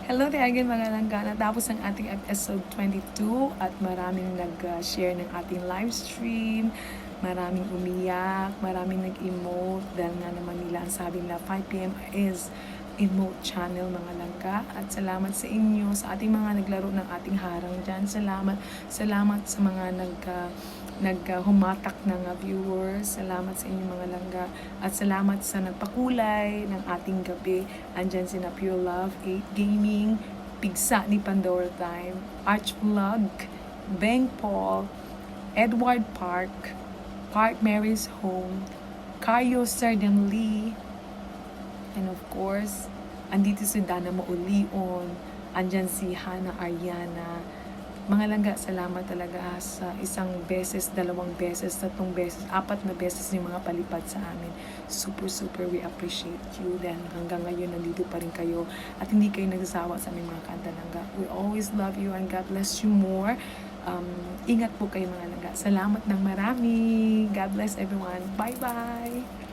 Hello there again mga langga. Natapos ang ating episode 22 at maraming nag-share ng ating live stream. Maraming umiyak, maraming nag-emote dahil nga naman nila ang sabi nila 5 p.m. is emote channel mga langga. At salamat sa inyo, sa ating mga naglaro ng ating harang dyan. Salamat sa mga naghumatak ng viewers. Salamat sa inyo mga langga. At salamat sa nagpakulay ng ating gabi. Andyan sina Pure Love, 8 Gaming, Pigsa ni Pandora Time, Arch Vlog, Beng Paul, Edward Park Mary's Home, Kayo Sardem Lee, and of course, andito si Dana Maulion, andyan si Hana Ariana. Mga langga, salamat talaga sa isang beses, 2 beses, 3 beses, 4 na beses yung mga palipad sa amin. Super, we appreciate you. Dahil hanggang ngayon, nandito pa rin kayo at hindi kayo nagsasawa sa aming mga kanta langga. We always love you and God bless you more. Ingat po kayo mga langga. Salamat ng marami. God bless everyone. Bye-bye!